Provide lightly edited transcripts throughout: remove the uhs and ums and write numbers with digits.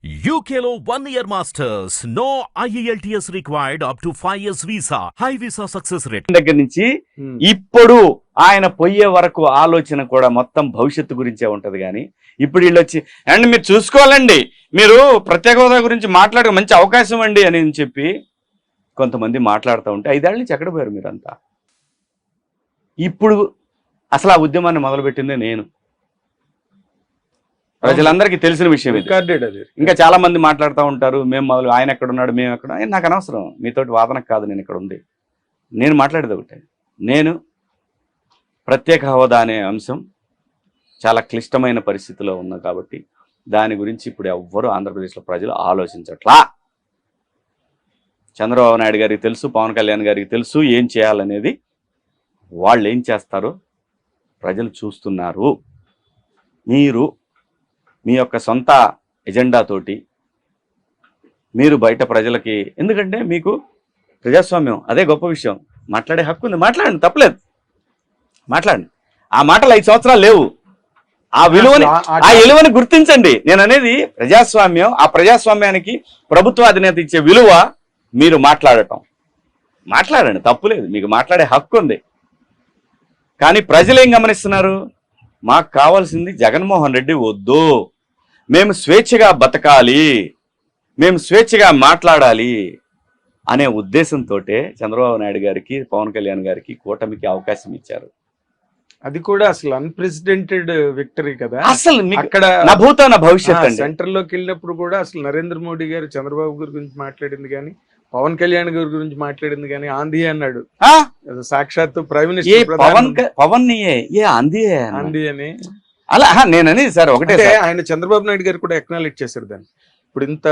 UKLO 1 year masters. No IELTS required up to 5 years visa. High visa success rate. దగ్గర నుంచి ఇప్పుడు ఆయన పోయే వరకు ఆలోచన కూడా మొత్తం భవిష్యత్తు గురించే ఉంటది కానీ ఇప్పుడు వీళ్ళు వచ్చి అండ్ మీరు చూసుకోవాలండి, మీరు ప్రత్యేక హోదా గురించి మాట్లాడే మంచి అవకాశం అండి అని చెప్పి కొంతమంది మాట్లాడుతూ ఉంటే 5 ఏళ్ల నుంచి ఎక్కడ పోయారు మీరంతా? ఇప్పుడు అసలు ఆ ఉద్యమాన్ని మొదలుపెట్టిందే నేను. ప్రజలందరికీ తెలిసిన విషయం ఇది. ఇంకా చాలా మంది మాట్లాడుతూ ఉంటారు, మేము మొదలు ఆయన ఎక్కడున్నాడు, మేము ఎక్కడ. నాకు అనవసరం, మీతోటి వాదనకు కాదు నేను ఇక్కడ ఉంది. నేను మాట్లాడేది ఒకటే, నేను ప్రత్యేక హోదా అనే అంశం చాలా క్లిష్టమైన పరిస్థితిలో ఉంది కాబట్టి దాని గురించి ఇప్పుడు ఎవ్వరూ ఆంధ్రప్రదేశ్లో ప్రజలు ఆలోచించట్లా. చంద్రబాబు నాయుడు గారికి తెలుసు, పవన్ కళ్యాణ్ గారికి తెలుసు ఏం చేయాలనేది. వాళ్ళు ఏం చేస్తారో ప్రజలు చూస్తున్నారు. మీరు మీ యొక్క సొంత ఎజెండాతోటి మీరు బయట ప్రజలకి, ఎందుకంటే మీకు ప్రజాస్వామ్యం అదే గొప్ప విషయం. మాట్లాడే హక్కు ఉంది, మాట్లాడండి, తప్పలేదు, మాట్లాడండి. ఆ మాటలు 5 సంవత్సరాలు లేవు. ఆ విలువని గుర్తించండి. నేను అనేది ప్రజాస్వామ్యం. ఆ ప్రజాస్వామ్యానికి ప్రభుత్వ అధినేత ఇచ్చే విలువ మీరు మాట్లాడటం. మాట్లాడండి, తప్పులేదు, మీకు మాట్లాడే హక్కు ఉంది. కానీ ప్రజలు ఏం గమనిస్తున్నారు? మాకు కావాల్సింది జగన్మోహన్ రెడ్డి వద్దు, మేము స్వేచ్ఛగా బతకాలి, మేము స్వేచ్ఛగా మాట్లాడాలి అనే ఉద్దేశంతో చంద్రబాబు నాయుడు గారికి, పవన్ కళ్యాణ్ గారికి, కూటమికి అవకాశం ఇచ్చారు. అది కూడా అసలు అన్ప్రెసిడెంటెడ్ విక్టరీ కదా. అసలు అక్కడ నా భూతో నా భవిష్యత్ సెంటర్ లోకి వెళ్ళినప్పుడు కూడా అసలు నరేంద్ర మోడీ గారు చంద్రబాబు గారి గురించి మాట్లాడింది కానీ, పవన్ కళ్యాణ్ గారి గురించి మాట్లాడింది కానీ ఆంధీ అన్నాడు. సాక్షాత్ ప్రైమ్ మినిస్టర్ ఆంధీ అని అలా నేనని సార్ ఒకటే, ఆయన చంద్రబాబు నాయుడు గారు కూడా ఎక్నాలెడ్జ్ చేశారు దాన్ని. ఇప్పుడు ఇంత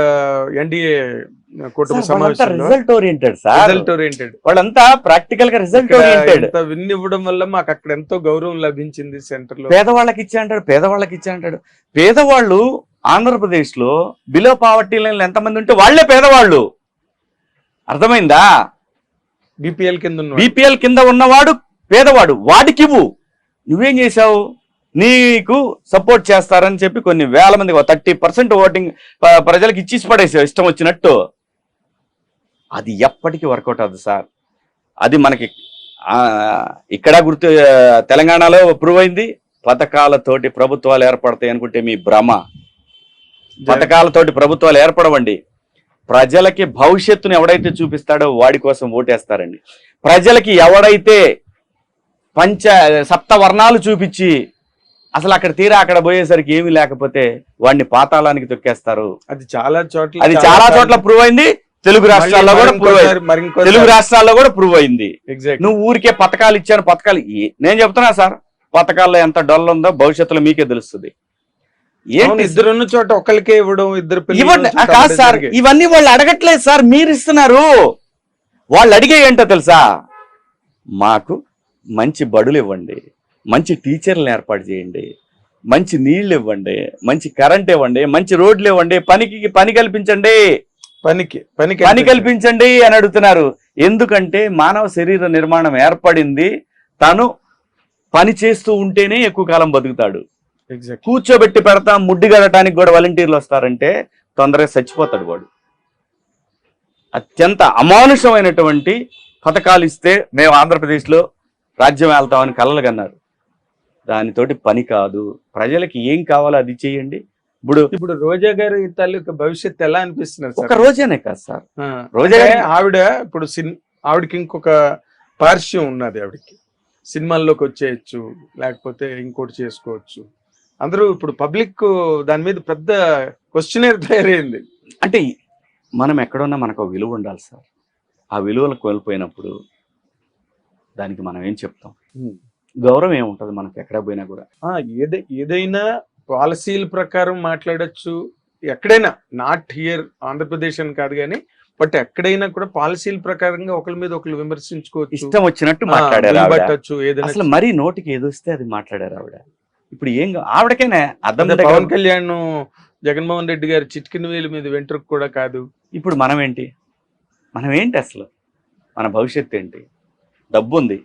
ఎన్డీఏ కూటమి సమావేశంలో రిజల్ట్ ఓరియంటెడ్ వాళ్ళంతా ప్రాక్టికల్ గా రిజల్ట్ ఓరియంటెడ్. విన్ ఇవ్వడం వల్ల మాకు అక్కడ ఎంతో గౌరవం లభించింది. సెంటర్ లో పేదవాళ్ళకి ఇచ్చా అంటాడు. పేదవాళ్ళు ఆంధ్రప్రదేశ్ లో బిలో పావర్టీ లైన్ ఎంతమంది ఉంటే వాళ్లే పేదవాళ్ళు. అర్థమైందా? బీపీఎల్ కింద ఉన్నవాడు పేదవాడు, వాడికి ఇవ్వు. నువ్వేం చేశావు? నీకు సపోర్ట్ చేస్తారని చెప్పి కొన్ని వేల మంది 30% ఓటింగ్ ప్రజలకు ఇచ్చేసి పడేసావు ఇష్టం వచ్చినట్టు. అది ఎప్పటికీ వర్కౌట్ అవుతుంది సార్. అది మనకి ఇక్కడ తెలంగాణలో ప్రూవ్ అయింది. పథకాలతోటి ప్రభుత్వాలు ఏర్పడతాయి అనుకుంటే మీ భ్రమ. పథకాలతోటి ప్రభుత్వాలు ఏర్పడవండి. ప్రజలకి భవిష్యత్తును ఎవడైతే చూపిస్తాడో వాడి కోసం ఓటేస్తారండి. ప్రజలకి ఎవడైతే సప్తవర్ణాలు చూపించి అసలు అక్కడ తీరా అక్కడ పోయేసరికి ఏమీ లేకపోతే వాడిని పాతాళానికి తొక్కేస్తారు. అది చాలా చోట్ల ప్రూవ్ అయింది. తెలుగు రాష్ట్రాల్లో కూడా ప్రూవ్ అయింది. నువ్వు ఊరికే పథకాలు ఇచ్చాను, పథకాలు నేను చెప్తున్నా సార్, పథకాల్లో ఎంత డొల్ల ఉందో భవిష్యత్తులో మీకే తెలుస్తుంది. ఇద్దరున్న చోట ఒకరికే ఇవ్వడం, ఇద్దరు ఇవ్వండి కాదు సార్, ఇవన్నీ వాళ్ళు అడగట్లేదు సార్, మీరు ఇస్తున్నారు. వాళ్ళు అడిగే ఏంటో తెలుసా? మాకు మంచి బడులు ఇవ్వండి, మంచి టీచర్లను ఏర్పాటు చేయండి, మంచి నీళ్లు ఇవ్వండి, మంచి కరెంట్ ఇవ్వండి, మంచి రోడ్లు ఇవ్వండి, పని కల్పించండి, పని కల్పించండి అని అడుగుతున్నారు. ఎందుకంటే మానవ శరీర నిర్మాణం ఏర్పడింది, తను పని చేస్తూ ఉంటేనే ఎక్కువ కాలం బతుకుతాడు. కూర్చోబెట్టి పెడతా ముడ్డి గడటానికి కూడా వాలంటీర్లు వస్తారంటే తొందరగా చచ్చిపోతాడు వాడు. అత్యంత అమానుషమైనటువంటి పథకాలు ఇస్తే మేము ఆంధ్రప్రదేశ్లో రాజ్యం వెళ్తామని కలలు కన్నారు. దానితోటి పని కాదు. ప్రజలకి ఏం కావాలో అది చేయండి. ఇప్పుడు రోజా గారి తాలూకా భవిష్యత్తు ఎలా అనిపిస్తున్నారు? ఒక రోజేనే కాదు సార్, రోజా ఆవిడ ఇప్పుడు ఆవిడకి ఇంకొక పార్శ్యం ఉన్నది. ఆవిడకి సినిమాల్లోకి వచ్చేయచ్చు, లేకపోతే ఇంకోటి చేసుకోవచ్చు. అందరూ ఇప్పుడు పబ్లిక్ దాని మీద పెద్ద క్వశ్చనర్ తయారైంది. అంటే మనం ఎక్కడున్నా మనకు ఒక విలువ ఉండాలి సార్. ఆ విలువలు కోల్పోయినప్పుడు దానికి మనం ఏం చెప్తాం? గౌరవం ఏముంటుంది మనకి ఎక్కడ పోయినా కూడా? ఏదైనా పాలసీల ప్రకారం మాట్లాడచ్చు ఎక్కడైనా, నాట్ హియర్ ఆంధ్రప్రదేశ్ అని కాదు కానీ, బట్ ఎక్కడైనా కూడా పాలసీల ప్రకారంగా ఒకరి మీద ఒకరు విమర్శించుకోవచ్చు, ఇష్టం వచ్చినట్టు మాట్లాడారు. అసలు మరీ నోటికి ఏదొస్తే అది మాట్లాడారు ఆవిడ. ఇప్పుడు ఏం ఆవిడకైనా అర్థం? పవన్ కళ్యాణ్ జగన్మోహన్ రెడ్డి గారి చిటికిన వేలు మీద వెంట్రుకు కూడా కాదు. ఇప్పుడు మనం ఏంటి అసలు? మన భవిష్యత్తు ఏంటి? డబ్బు ఉంది,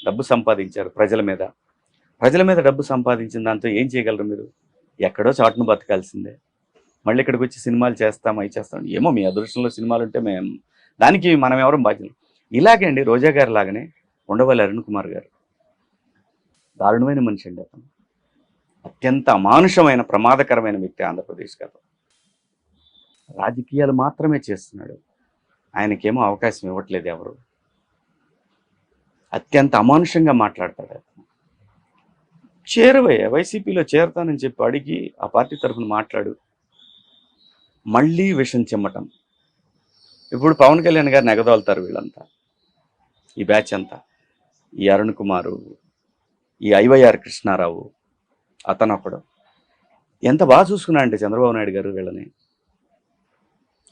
డబ్బు సంపాదించారు ప్రజల మీద డబ్బు సంపాదించిన దాంతో ఏం చేయగలరు మీరు? ఎక్కడో చాటును బతకాల్సిందే. మళ్ళీ ఇక్కడికి వచ్చి సినిమాలు చేస్తాం అవి చేస్తాం. ఏమో మీ అదృష్టంలో సినిమాలు ఉంటే మేము దానికి మనం ఎవరు బాధ్యులు. ఇలాగే అండి రోజా గారి లాగానే ఉండవల్లి అరుణ్ కుమార్ గారు దారుణమైన మనిషి అండి. అతను అత్యంత అమానుషమైన ప్రమాదకరమైన వ్యక్తి ఆంధ్రప్రదేశ్ గారు. రాజకీయాలు మాత్రమే చేస్తున్నాడు, ఆయనకేమో అవకాశం ఇవ్వట్లేదు ఎవరు. అత్యంత అమానుషంగా మాట్లాడతాడు. చేరువయ్యా వైసీపీలో చేరతానని చెప్పి అడిగి ఆ పార్టీ తరఫున మాట్లాడు, మళ్ళీ విషం చెమ్మటం. ఇప్పుడు పవన్ కళ్యాణ్ గారిని ఎగదోలుతారు వీళ్ళంతా, ఈ బ్యాచ్ అంతా, ఈ అరుణ్ కుమారు, ఈ ఐవైఆర్ కృష్ణారావు, అతను ఒకడు. ఎంత బాగా చూసుకున్నా అంటే చంద్రబాబు నాయుడు గారు వీళ్ళని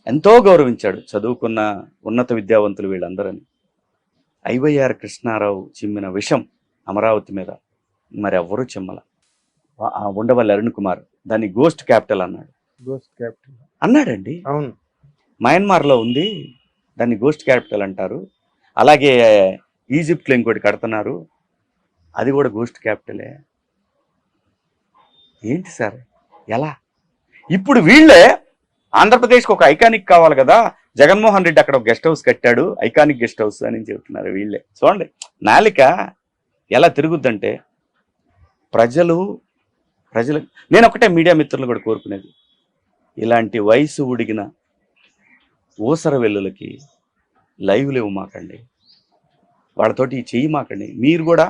ఎంతో గౌరవించాడు, చదువుకున్న ఉన్నత విద్యావంతులు వీళ్ళందరని. ఐవైఆర్ కృష్ణారావు చిమ్మిన విషం అమరావతి మీద మరి ఎవ్వరూ చిమ్మల. ఉండవల్లి అరుణ్ కుమార్ దాన్ని గోస్ట్ క్యాపిటల్ అన్నాడు. గోస్ట్ క్యాపిటల్ అన్నాడండి. అవును, మయన్మార్లో ఉంది, దాన్ని గోస్ట్ క్యాపిటల్ అంటారు. అలాగే ఈజిప్ట్లో ఇంకోటి కడుతున్నారు, అది కూడా గోస్ట్ క్యాపిటలే. ఏంటి సార్ ఎలా? ఇప్పుడు వీళ్ళే ఆంధ్రప్రదేశ్కి ఒక ఐకానిక్ కావాలి కదా, జగన్మోహన్ రెడ్డి అక్కడ ఒక గెస్ట్ హౌస్ కట్టాడు, ఐకానిక్ గెస్ట్ హౌస్ అని చెబుతున్నారు వీళ్ళే. చూడండి నాలిక ఎలా తిరుగుద్దంటే. ప్రజలు నేను ఒకటే మీడియా మిత్రులు కూడా కోరుకునేది, ఇలాంటి వయసు ఉడిగిన ఊసర వెల్లులకి లైవ్లు ఇవ్వమాకండి, వాళ్ళతోటి చెయ్యి మాకండి. మీరు కూడా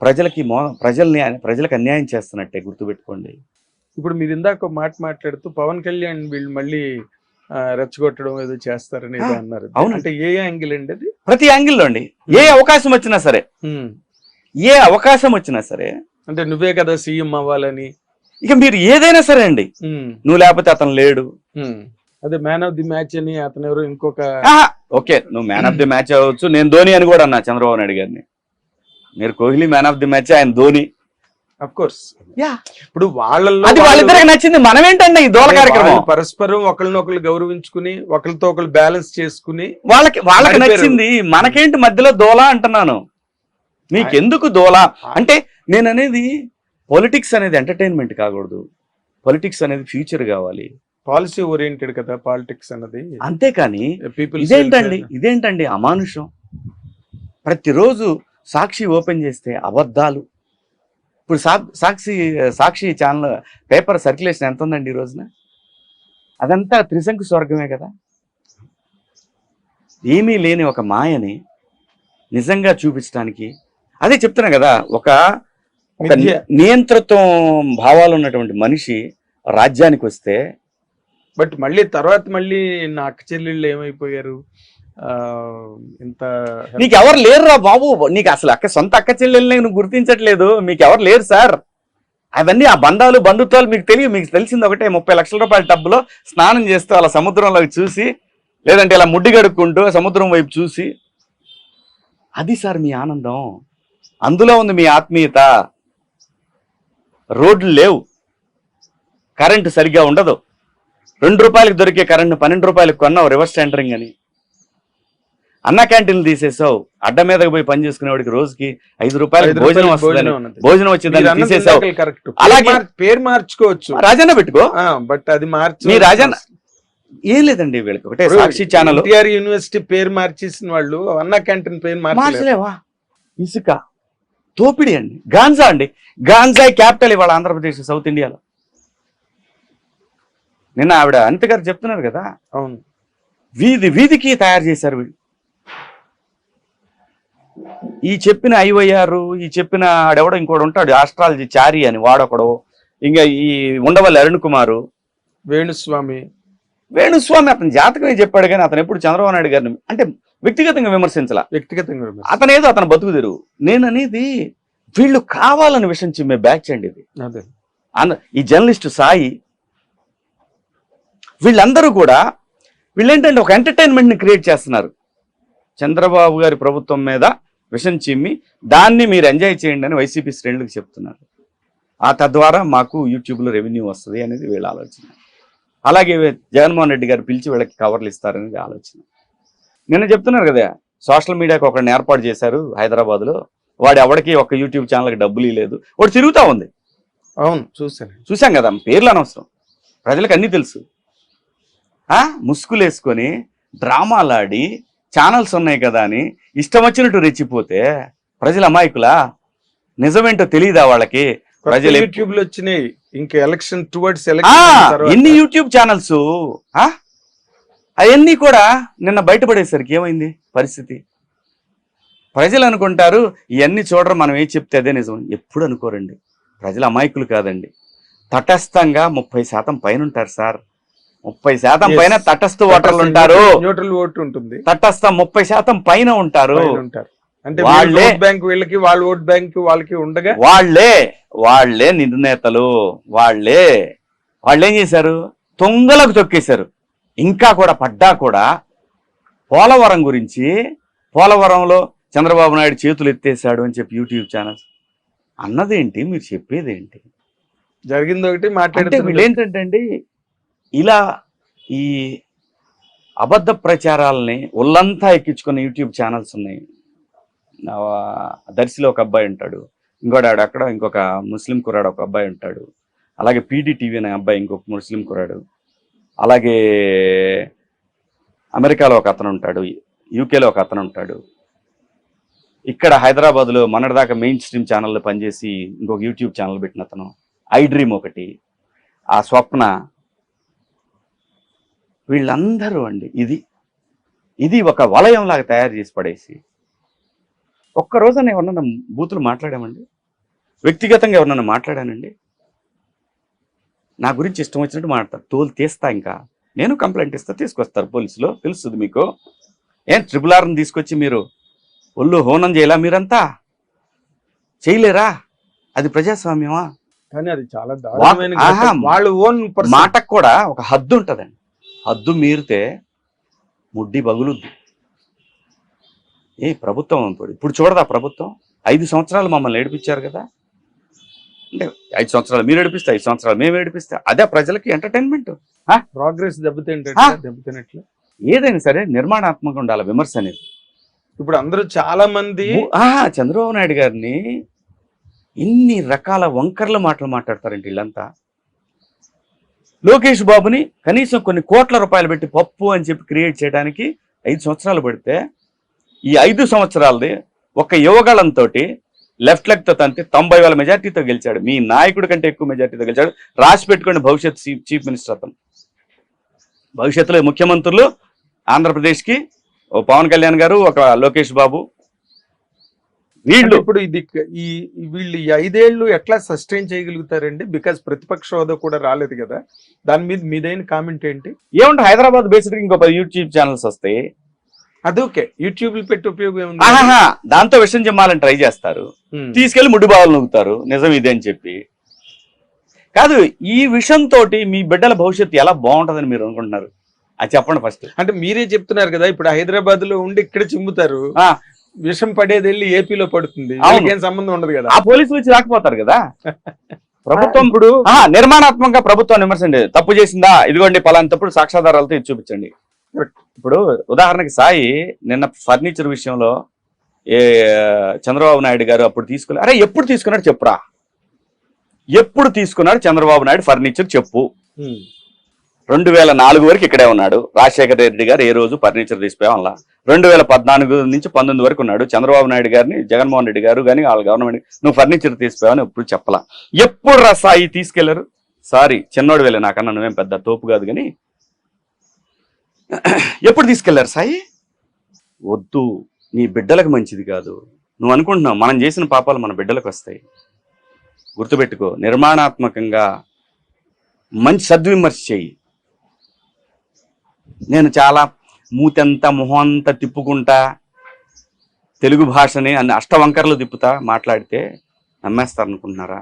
ప్రజలకు అన్యాయం చేస్తున్నట్టే గుర్తుపెట్టుకోండి. ఇప్పుడు మీరు ఇందాక ఒక మాట మాట్లాడుతూ పవన్ కళ్యాణ్ వీళ్ళు మళ్ళీ రెచ్చగొట్టడం ఏదో చేస్తారని ఏదో అన్నారు. అవును, అంటే ఏ యాంగిల్ అండి అది? ప్రతి యాంగిల్లో అండి. ఏ అవకాశం వచ్చినా సరే, అంటే నువ్వే కదా సీఎం అవ్వాలని, ఇక మీరు ఏదైనా సరే అండి, నువ్వు లేకపోతే అతను లేడు, అదే మ్యాన్ ఆఫ్ ది మ్యాచ్ అని అతను ఎవరు ఇంకొక, ఓకే నువ్వు మ్యాన్ ఆఫ్ ది మ్యాచ్ అవ్వచ్చు, నేను ధోని అని కూడా అన్నా చంద్రబాబు నాయుడు గారిని. మీరు Kohli man of the match, ఆయన ధోని. అఫ్ కోర్స్ ఇప్పుడు వాళ్ళిద్దరికి నచ్చింది, మనం ఏంటండి ఈ దోల కార్యక్రమం. పరస్పరం ఒకరినొకరు గౌరవించుకుని ఒకరితో ఒకరు బ్యాలెన్స్ చేసుకుని వాళ్ళకి నచ్చింది, మనకేంటి మధ్యలో దోల అంటున్నాను. మీకెందుకు దోల అంటే, నేను అనేది పొలిటిక్స్ అనేది ఎంటర్టైన్మెంట్ కాకూడదు, పొలిటిక్స్ అనేది ఫ్యూచర్ కావాలి, పాలసీ ఓరియంటెడ్ కదా పాలిటిక్స్ అన్నది. అంతేకాని ఇదేంటండి అమానుషం. ప్రతిరోజు సాక్షి ఓపెన్ చేస్తే అబద్ధాలు. ఇప్పుడు సాక్షి ఛానల్ పేపర్ సర్క్యులేషన్ ఎంత ఉందండి ఈ రోజున? అదంతా త్రిశంకు స్వర్గమే కదా. ఏమీ లేని ఒక మాయని నిజంగా చూపించడానికి, అదే చెప్తున్నా కదా, ఒక నియంత్రిత్వం భావాలు ఉన్నటువంటి మనిషి రాజ్యానికి వస్తే. బట్ మళ్ళీ తర్వాత మళ్ళీ నా అక్క చెల్లెళ్ళు ఏమైపోయారు, ఇంత నీకు ఎవరు లేరురా బాబు, నీకు అసలు సొంత అక్క చెల్లెల్ని నువ్వు గుర్తించట్లేదు, మీకు ఎవరు లేరు సార్. అవన్నీ ఆ బంధాలు బంధుత్వాలు మీకు తెలియదు. మీకు తెలిసింది ఒకటే, 30 లక్షల రూపాయల టబ్బులో స్నానం చేస్తూ అలా సముద్రంలోకి చూసి, లేదంటే ఇలా ముడ్డి గడుక్కుంటూ సముద్రం వైపు చూసి, అది సార్ మీ ఆనందం, అందులో ఉంది మీ ఆత్మీయత. రోడ్లు లేవు, కరెంటు సరిగ్గా ఉండదు, 2 రూపాయలకు దొరికే కరెంటు 12 రూపాయలకు కొన్నావు రివర్స్ టెండరింగ్ అని. అన్న క్యాంటీన్లు తీసేసావు, అడ్డ మీదకి పోయి పని చేసుకునేవాడికి రోజుకి 5 రూపాయలకు భోజనం వస్తుందని, భోజనం వచ్చిందని తీసేసావు. అలాగే పేరు మార్చుకోవచ్చు, రాజన్న పెట్టుకో, బట్ అది మార్చి మీ రాజన్న ఏం లేదండి. వీళ్ళకి ఒకటే సాక్షి ఛానల్, యూనివర్సిటీ పేరు మార్చేసిన వాళ్ళు అన్న క్యాంటీన్ పేరు మార్చలేవా? ఇసుక తోపిడి అండి, గాంజా అండి, గాంజాయి క్యాపిటల్ ఇవాళ ఆంధ్రప్రదేశ్, సౌత్ ఇండియాలో. నిన్న ఆవిడ అనిత గారు చెప్తున్నారు కదా, అవును, వీధికి తయారు చేశారు వీళ్ళు. ఈ చెప్పిన ఐవైఆర్, ఈ చెప్పిన ఆడెవడో ఇంకోటి ఉంటాడు ఆస్ట్రాలజీ చారి అని వాడొకడు, ఇంకా ఈ ఉండవల్లి అరుణ్ కుమారు, వేణుస్వామి అతని జాతకమే చెప్పాడు, కానీ అతను ఎప్పుడు చంద్రబాబు నాయుడు గారిని అంటే వ్యక్తిగతంగా విమర్శించాల. అతనేదో అతను బతుకు తెరువు. నేను అనేది వీళ్ళు కావాలని విషయం చిమ్మే బ్యాచ్ అండి ఇది. ఈ జర్నలిస్టు సాయి, వీళ్ళందరూ కూడా వీళ్ళేంటంటే ఒక ఎంటర్టైన్మెంట్ ని క్రియేట్ చేస్తున్నారు. చంద్రబాబు గారి ప్రభుత్వం మీద విషం చిమ్మి దాన్ని మీరు ఎంజాయ్ చేయండి అని వైసీపీ శ్రేణులకు చెప్తున్నారు. తద్వారా మాకు యూట్యూబ్లో రెవెన్యూ వస్తుంది అనేది వీళ్ళ ఆలోచన. అలాగే జగన్మోహన్ రెడ్డి గారు పిలిచి వీళ్ళకి కవర్లు ఇస్తారనేది ఆలోచన. నిన్న చెప్తున్నారు కదా, సోషల్ మీడియాకి ఒకరిని ఏర్పాటు చేశారు హైదరాబాద్లో, వాడు ఎవరికి ఒక యూట్యూబ్ ఛానల్కి డబ్బులు ఇవ్వలేదు, వాడు తిరుగుతూ ఉంది. అవును, చూసాం కదా, పేర్లు అనవసరం. ప్రజలకు అన్నీ తెలుసు. ముసుగులు వేసుకొని డ్రామాలాడి ఛానల్స్ ఉన్నాయి కదా అని ఇష్టం వచ్చినట్టు రెచ్చిపోతే ప్రజల అమాయకులా? నిజమేంటో తెలియదా వాళ్ళకి? ప్రజలు యూట్యూబ్ లో వచ్చినాయి, ఇంకా ఎలక్షన్ టువర్డ్స్ ఎన్ని యూట్యూబ్ ఛానల్స్ అవన్నీ కూడా నిన్న బయటపడేసరికి ఏమైంది పరిస్థితి? ప్రజలు అనుకుంటారు ఇవన్నీ చూడరు, మనం ఏం చెప్తే అదే నిజం. ఎప్పుడు అనుకోరండి. ప్రజలు అమాయకులు కాదండి. తటస్థంగా 30% పైన ఉంటారు సార్. 30% పైన తటస్థ ఓటర్లు ఉంటారు. న్యూట్రల్ ఓటు ఉంటుంది. తటస్థ 30% పైన ఉంటారు. అంటే వాళ్ళే బ్యాంక్ వీళ్ళకి, వాళ్ళ ఓట్ బ్యాంక్ వాళ్ళకి ఉండగా వాళ్ళే నిర్ణేతలు. వాళ్ళేం చేశారు? తొంగలకు తొక్కేశారు. ఇంకా కూడా పడ్డా కూడా పోలవరం గురించి, పోలవరంలో చంద్రబాబు నాయుడు చేతులు ఎత్తేసాడు అని చెప్పి యూట్యూబ్ ఛానల్స్ అన్నదేంటి? మీరు చెప్పేదేంటి? జరిగింది ఒకటి మాట్లాడితే వీళ్ళు ఏంటంటే అండి, ఇలా ఈ అబద్ధ ప్రచారాలని ఒళ్ళంతా ఎక్కించుకున్న యూట్యూబ్ ఛానల్స్ ఉన్నాయి. దర్శిలో ఒక అబ్బాయి ఉంటాడు, ఇంకోటి అక్కడ ఇంకొక ముస్లిం కుర్రాడు ఒక అబ్బాయి ఉంటాడు, అలాగే పీడీటీవీ అనే అబ్బాయి ఇంకొక ముస్లిం కుర్రాడు, అలాగే అమెరికాలో ఒక అతను ఉంటాడు, యూకేలో ఒక అతను ఉంటాడు, ఇక్కడ హైదరాబాద్లో మొన్నటిదాకా మెయిన్ స్ట్రీమ్ ఛానల్లో పనిచేసి ఇంకొక యూట్యూబ్ ఛానల్ పెట్టిన అతను, ఐ డ్రీమ్ ఒకటి, ఆ స్వప్న, వీళ్ళందరూ అండి ఇది ఒక వలయంలాగా తయారు చేసి పడేసి, ఒక్కరోజున ఎవరన్నా బూతులు మాట్లాడామండి? వ్యక్తిగతంగా ఎవరన్నా మాట్లాడానండి? నా గురించి ఇష్టం వచ్చినట్టు మాట్లాడతారు. తోలు తీస్తా, ఇంకా నేను కంప్లైంట్ ఇస్తా, తీసుకొస్తారు పోలీసులో. తెలుస్తుంది మీకు. ఏం RRRని తీసుకొచ్చి మీరు ఒళ్ళు హోనం చేయాలా? మీరంతా చేయలేరా? అది ప్రజాస్వామ్యమా? కానీ అది చాలా దారుణమైన వాళ్ళ ఓన్ మాటకు కూడా ఒక హద్దు ఉంటుందండి. హద్దు మీరితే ముడ్డి బగులుద్ది. ప్రభుత్వం ఇప్పుడు చూడదా? ప్రభుత్వం 5 సంవత్సరాలు మమ్మల్ని ఏడిపించారు కదా. అంటే 5 సంవత్సరాలు మీరు ఏడిపిస్తే 5 సంవత్సరాలు మేము ఏడిపిస్తే అదే ప్రజలకి ఎంటర్టైన్మెంట్. ప్రోగ్రెస్ దెబ్బతిన్నట్లు ఏదైనా సరే నిర్మాణాత్మకంగా ఉండాలి విమర్శ అనేది. ఇప్పుడు అందరూ చాలా మంది చంద్రబాబు నాయుడు గారిని ఇన్ని రకాల వంకర్ల మాటలు మాట్లాడతారండి వీళ్ళంతా. లోకేష్ బాబుని కనీసం కొన్ని కోట్ల రూపాయలు పెట్టి పప్పు అని చెప్పి క్రియేట్ చేయడానికి 5 సంవత్సరాలు పడితే, ఈ 5 సంవత్సరాలది ఒక యువగళంతో లెఫ్ట్ లెగ్ తో తంతే 90,000 మెజార్టీతో గెలిచాడు. మీ నాయకుడి కంటే ఎక్కువ మెజార్టీతో గెలిచాడు. రాసి పెట్టుకోండి, భవిష్యత్ చీఫ్ మినిస్టర్ అతను. భవిష్యత్తులో ముఖ్యమంత్రులు ఆంధ్రప్రదేశ్కి ఓ పవన్ కళ్యాణ్ గారు, ఒక లోకేష్ బాబు. వీళ్ళు ఇప్పుడు వీళ్ళు 5 ఏళ్ళు ఎట్లా సస్టైన్ చేయగలుగుతారండి? బికాస్ ప్రతిపక్ష హోదా కూడా రాలేదు కదా. దాని మీద మీదైన కామెంట్ ఏంటి? ఏమంటే హైదరాబాద్ బేస్డ్ ఇంకో 10 యూట్యూబ్ ఛానల్స్ వస్తాయి. అదొకే యూట్యూబ్ పెట్టి ఉపయోగం ఏముంది? దాంతో విషయం చెప్పాలని ట్రై చేస్తారు, తీసుకెళ్లి ముడ్డు బావలు నూగుతారు నిజం ఇదే అని చెప్పి. కాదు, ఈ విషయంతో మీ బిడ్డల భవిష్యత్తు ఎలా బాగుంటుందని మీరు అనుకుంటున్నారు? అది చెప్పండి ఫస్ట్. అంటే మీరే చెప్తున్నారు కదా, ఇప్పుడు హైదరాబాద్ లో ఉండి ఇక్కడ చిమ్ముతారు, విషం పడేది వెళ్ళి ఏపీలో పడుతుంది, ఏం సంబంధం ఉండదు కదా. ఆ పోలీసులు వచ్చి రాకపోతారు కదా. ప్రభుత్వం ఇప్పుడు నిర్మాణాత్మకంగా ప్రభుత్వం విమర్శండి, తప్పు చేసిందా, ఇదిగోండి పలానా తప్పుడు సాక్ష్యాధారాలతో ఇది చూపించండి. ఇప్పుడు ఉదాహరణకి సాయి నిన్న ఫర్నిచర్ విషయంలో చంద్రబాబు నాయుడు గారు అప్పుడు తీసుకున్నారు. అరే ఎప్పుడు తీసుకున్నాడు చెప్పురా, ఎప్పుడు తీసుకున్నాడు చంద్రబాబు నాయుడు ఫర్నిచర్ చెప్పు. 2004 వరకు ఇక్కడే ఉన్నాడు. రాజశేఖర రెడ్డి గారు ఏ రోజు ఫర్నిచర్ తీసిపోయాం అలా. 2014 నుంచి 19 వరకు ఉన్నాడు. చంద్రబాబు నాయుడు గారిని జగన్మోహన్ రెడ్డి గారు కానీ వాళ్ళ గవర్నమెంట్ నువ్వు ఫర్నిచర్ తీసిపోయావని ఎప్పుడు చెప్పలా. ఎప్పుడు రా సాయి తీసుకెళ్లారు? సారీ చిన్నోడు వెళ్ళే, నాకన్నా నువ్వేం పెద్ద తోపు కాదు కానీ ఎప్పుడు తీసుకెళ్లారు సాయి? వద్దు, నీ బిడ్డలకు మంచిది కాదు. నువ్వు అనుకుంటున్నావు మనం చేసిన పాపాలు మన బిడ్డలకు వస్తాయి. గుర్తుపెట్టుకో, నిర్మాణాత్మకంగా మంచి సద్విమర్శ చెయ్యి. నేను చాలా మూతంతా మొహంతా తిప్పుకుంటా తెలుగు భాషని అన్ని అష్టవంకర్లు తిప్పుతా మాట్లాడితే నమ్మేస్తారు అనుకుంటున్నారా?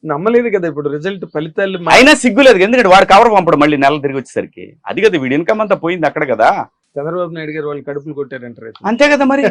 నమ్మలేదు కదా. ఇప్పుడు రిజల్ట్ ఫలితాలు అయినా సిగ్గులేదు, ఎందుకంటే వాడు కవర్ పంపడు మళ్ళీ నెల తిరిగి వచ్చేసరికి. అది కదా వీడి ఇన్కమ్ అంతా పోయింది అక్కడ కదా. చంద్రబాబు నాయుడు గారు వాళ్ళు కడుపులు కొట్టారంటారు. అంతే కదా మరి.